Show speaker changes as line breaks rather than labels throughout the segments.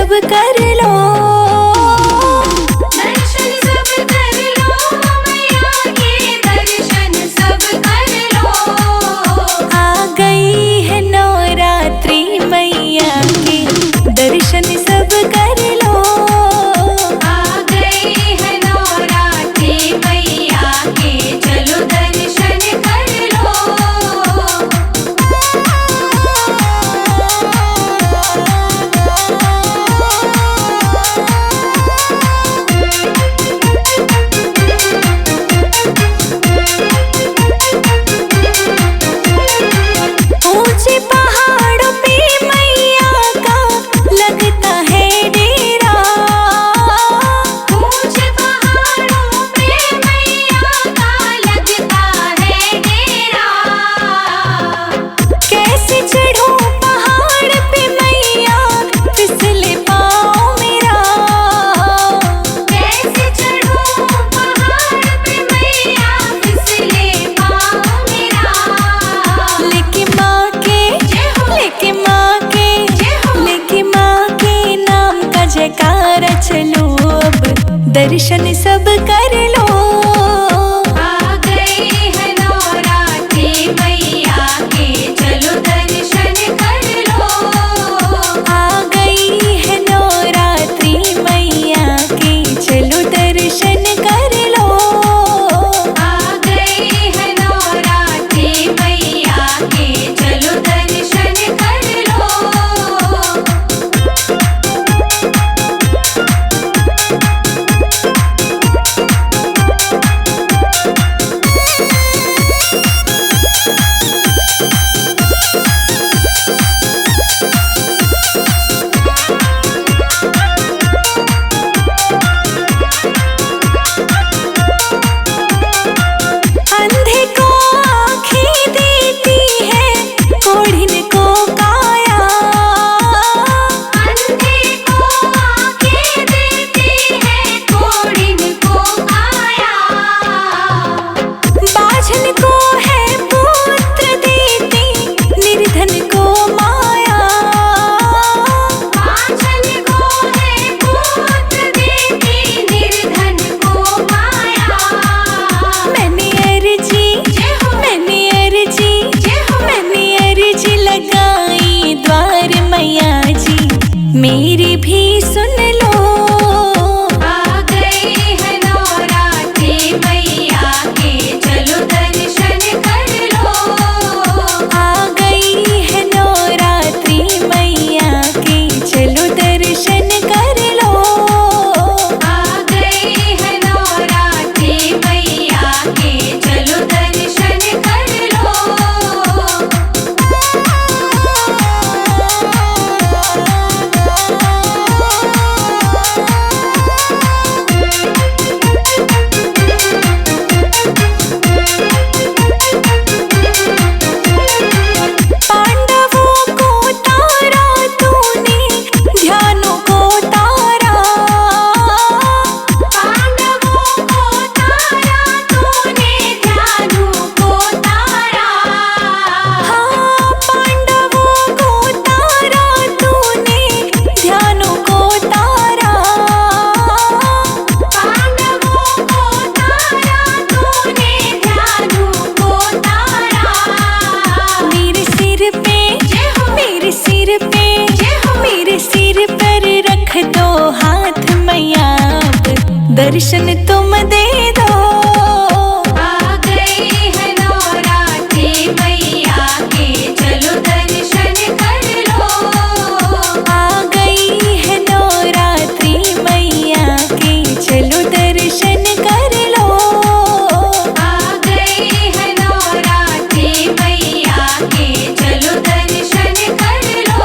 सब कर लो,
दर्शन सब कर लो, मैया के दर्शन सब कर लो।
आ गई है नवरात्रि मैया के दर्शन सब कर लो,
आ गई है नवरात्रि मैया के चलो दर्शन कर लो।
ऊंचे पहाड़ों पे मैया का लगता है डेरा,
ऊंचे पहाड़ों पे मैया का लगता है डेरा।
कैसे चढ़ूं पहाड़ पे मैया फिसले पाँव मेरा,
कैसे चढ़ूं पहाड़ पे मैया फिसले पाँव मेरा।
लेके माँ के
जय हो,
लेके माँ के
जय हो।
लेके माँ के नाम का जयकारा चलो अब दर्शन सब कर लो,
आ गई है नवरात्रि मैया के चलो दर्शन कर लो।
आ गई है नवरात्रि मैया के चलो दर्शन कर लो,
आ गई है नवरात्रि मैया के चलो दर्शन कर लो।
अंधे को आँखें देती है कोढ़िन को काया,
अंधे को आँखें देती है कोढ़िन को काया।
बाझन को है पुत्र देती निर्धन को माया,
बाझल को है पुत्र देती निर्धन को माया।
मैंने अर्जी
जय हो,
मैंने अर्जी
जय हो।
मैंने अर्जी लगाई द्वार मैया जी मेरी भी सुन लो,
आ गई है नवरात्रि मैया के चलो दर्शन कर लो।
आ गई है नवरात्रि मैया के चलो दर्शन कर लो,
आ गई है नवरात्रि मैया के चलो दर्शन कर लो।
पांडवों को तारा तूने ध्यानों को तारा,
पांडवों को तारा तूने ध्यानों को तारा।
हाँ पांडवों को तारा तूने ध्यानों को तारा,
पांडवों को तारा तूने ध्यानों को तारा।
मेरे सिर पे
जय हो,
मेरे सिर पे
जय हो।
मेरे सिर पर रख दो हाथ मैया अब दर्शन तुम दे दो,
आ गई है नवरात्रि मैया के चलो दर्शन कर लो।
आ गई है नवरात्रि मैया के चलो दर्शन कर लो,
आ गई है नवरात्रि मैया के चलो दर्शन कर लो।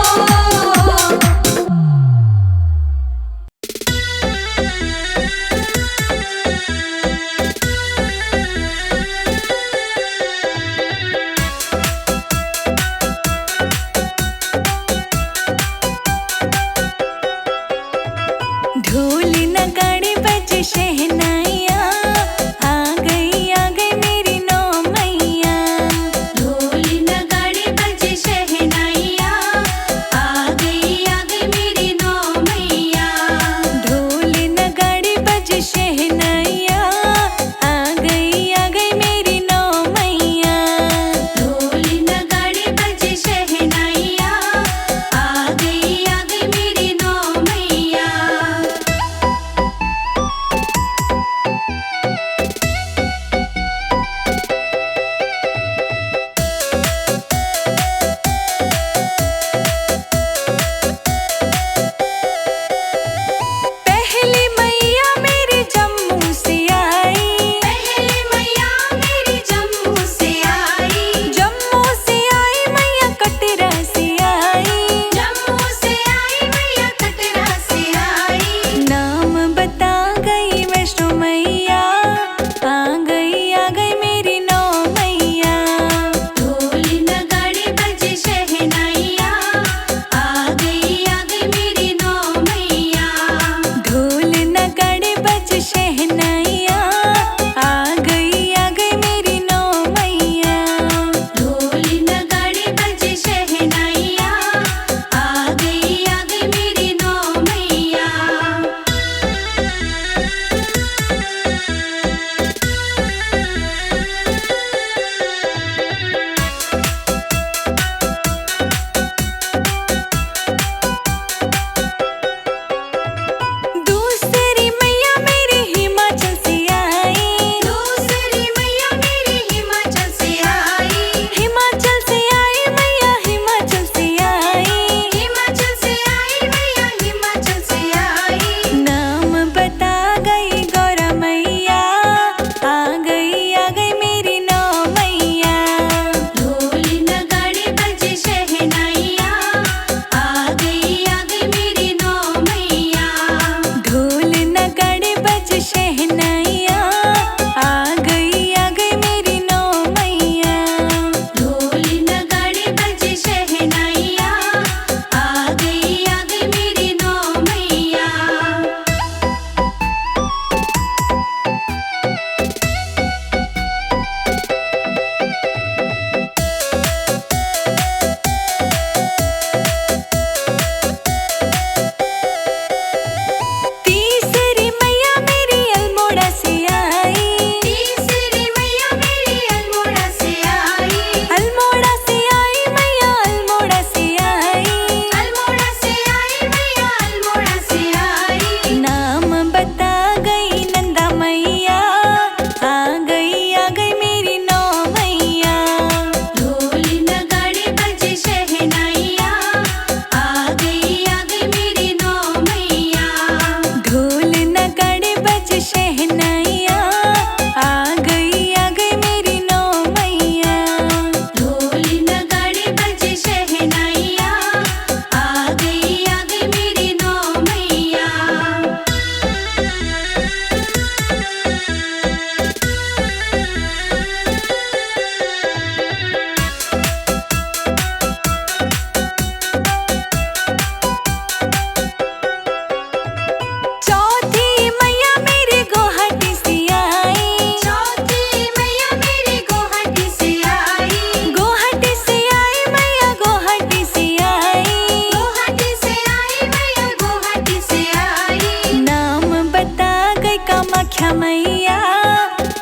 ना मैया,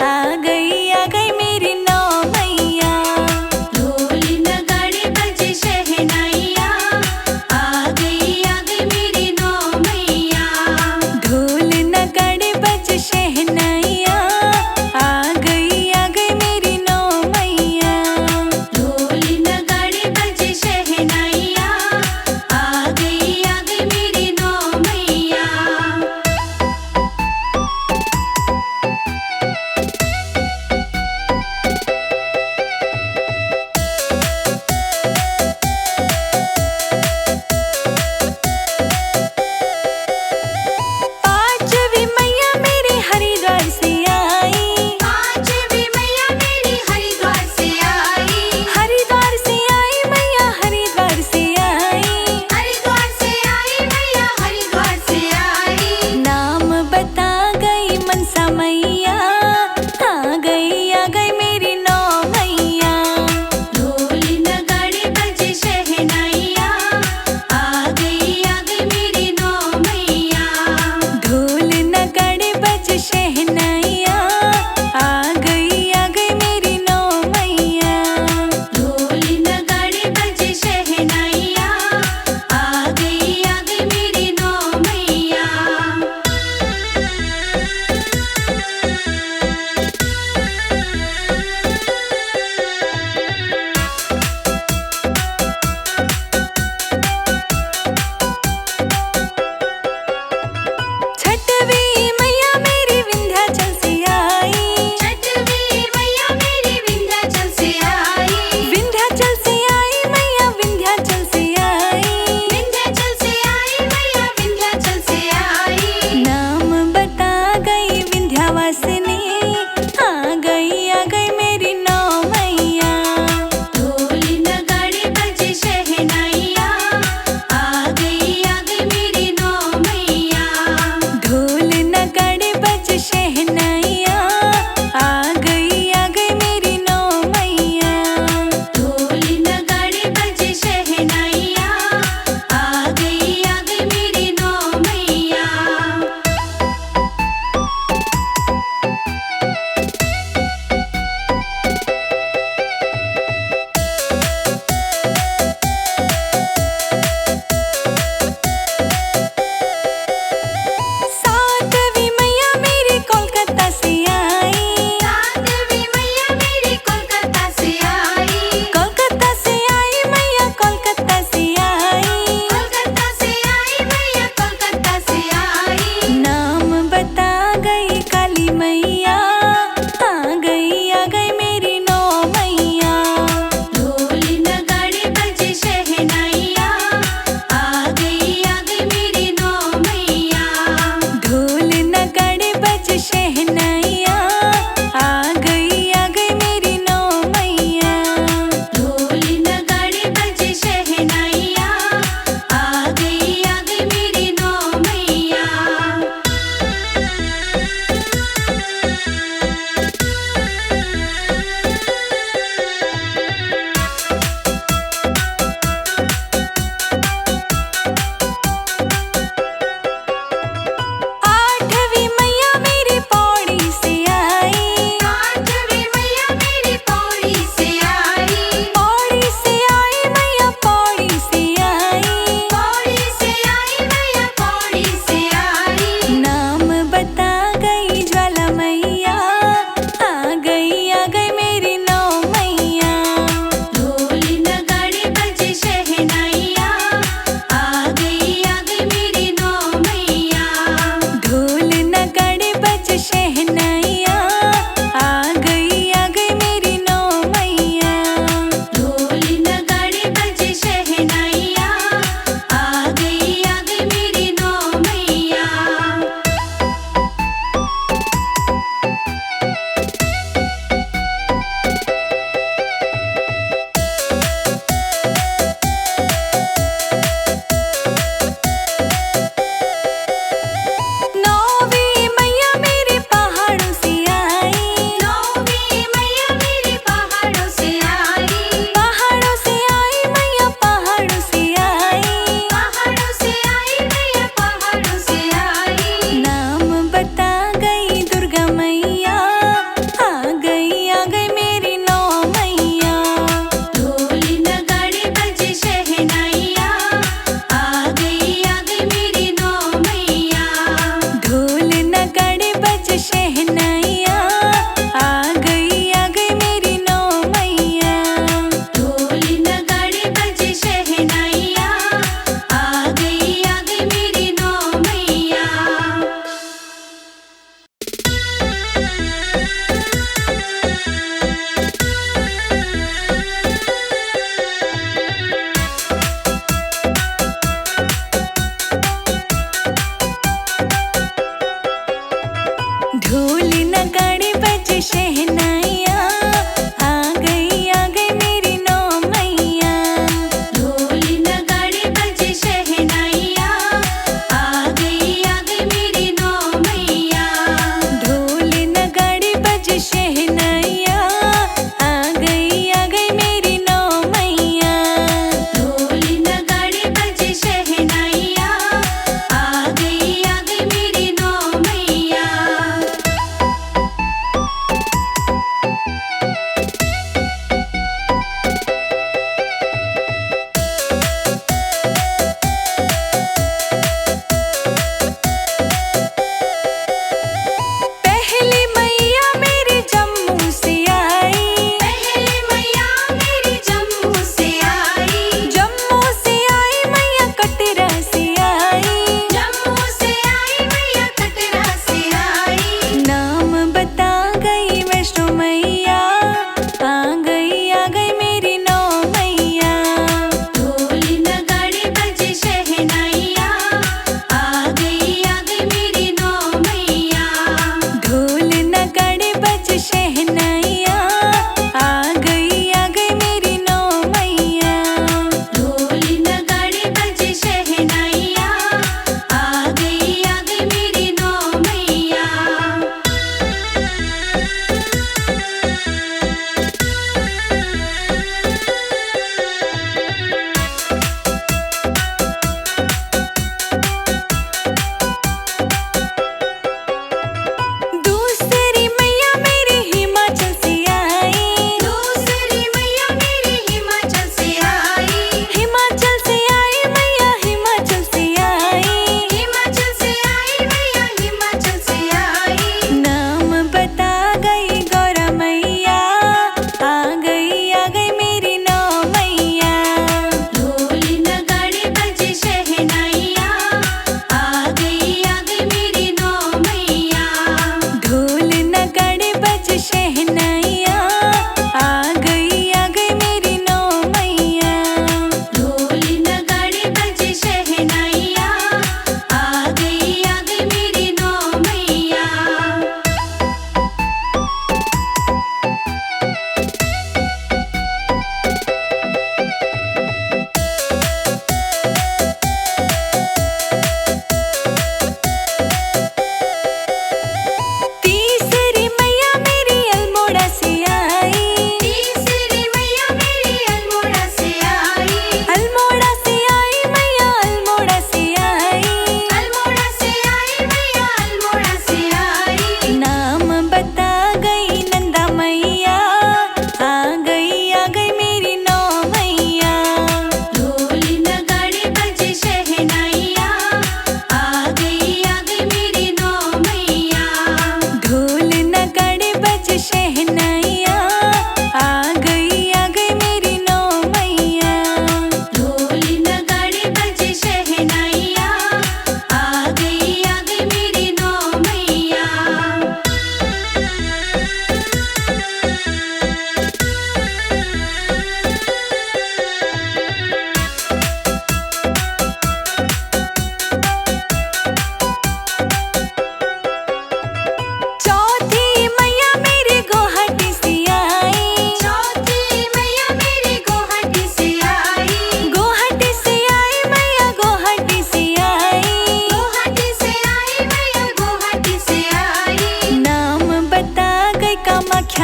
आ गई मेरी नौ मैया।
ढोल नगाड़े बजे शहनाइया, आ गई मेरी नौ मैया।
ढोल नगाड़े बज शहनाइया, आ गई मेरी नौ मैया।
ढोल नगाड़े बजे शहनाइया, आ गई मेरी नौ मैया।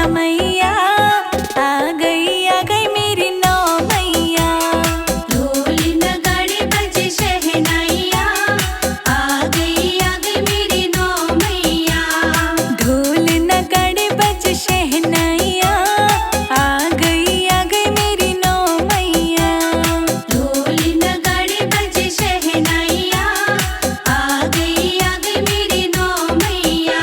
ना मैया, आ गई मेरी नौ मैया।
ढोल नगाड़े बजे शहनाइया, आ गई मेरी नौ मैया।
ढोल नगाड़े बज शहनाइया, आ गई मेरी नौ मैया।
ढोल नगाड़े बजे शहनाइया, आ गई मेरी नौ मैया।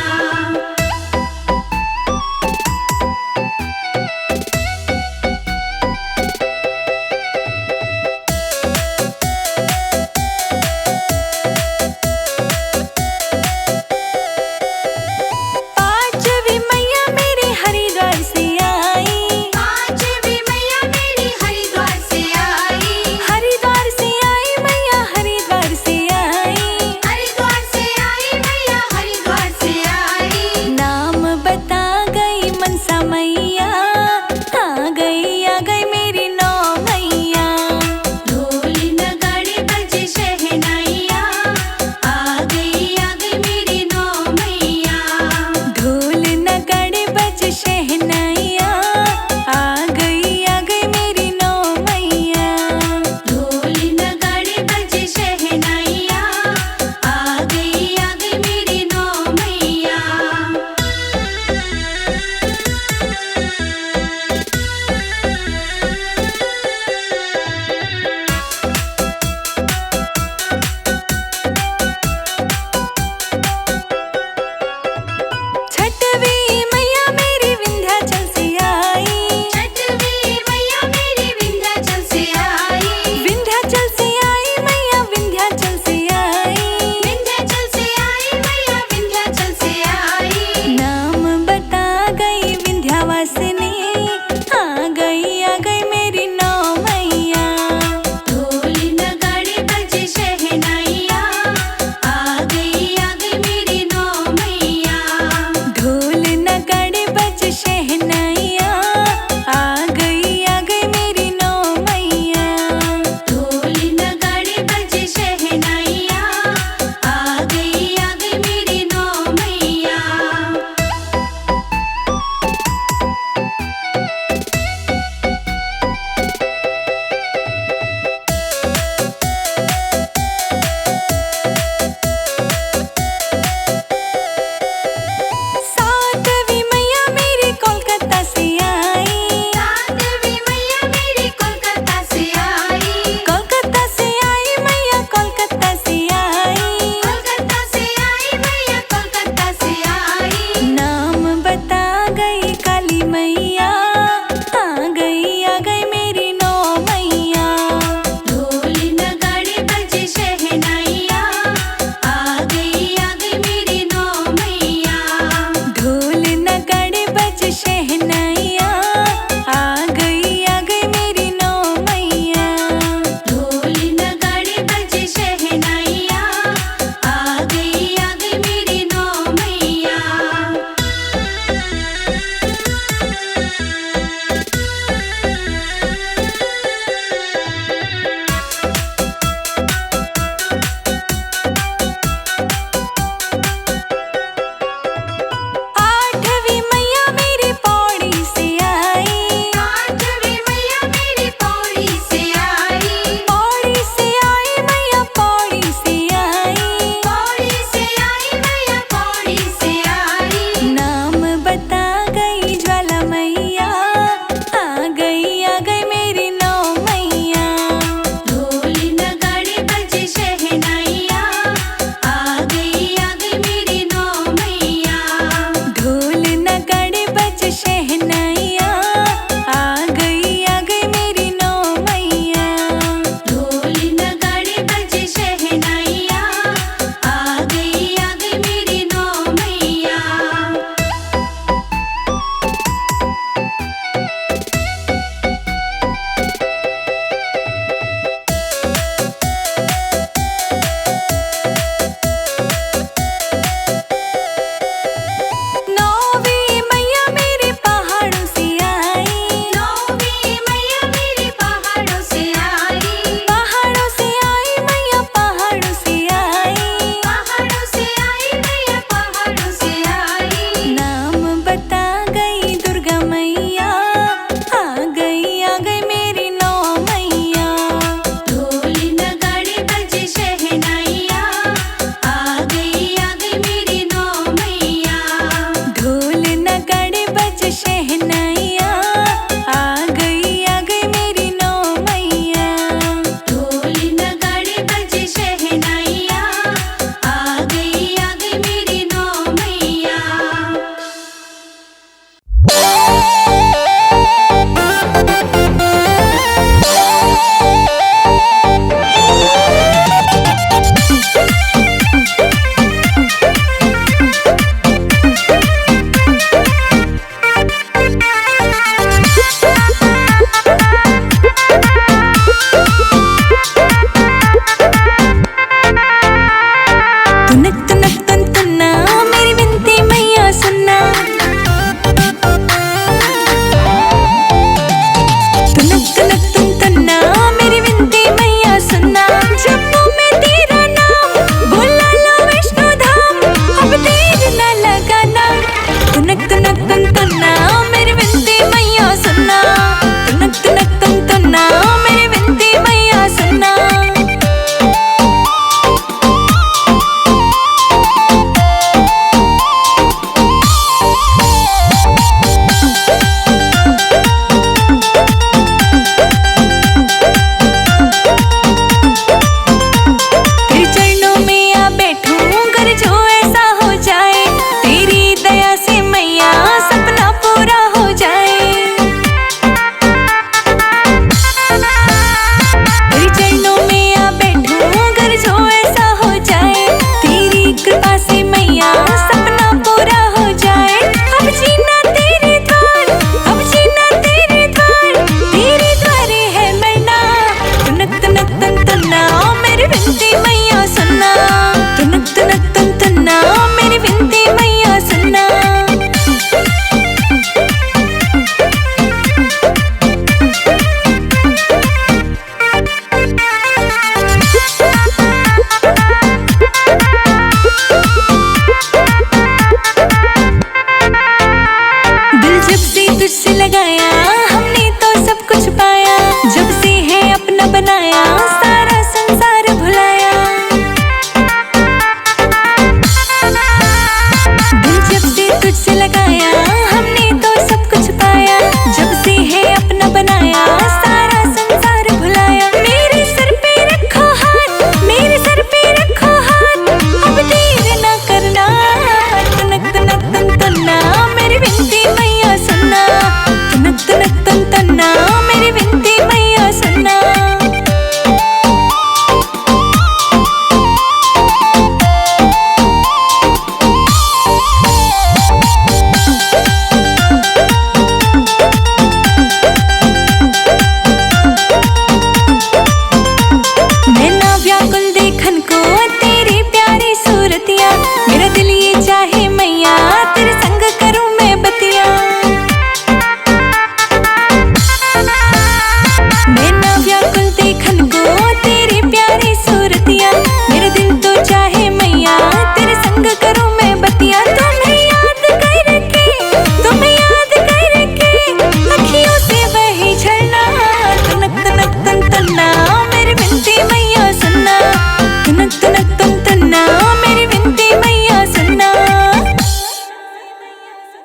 तुनक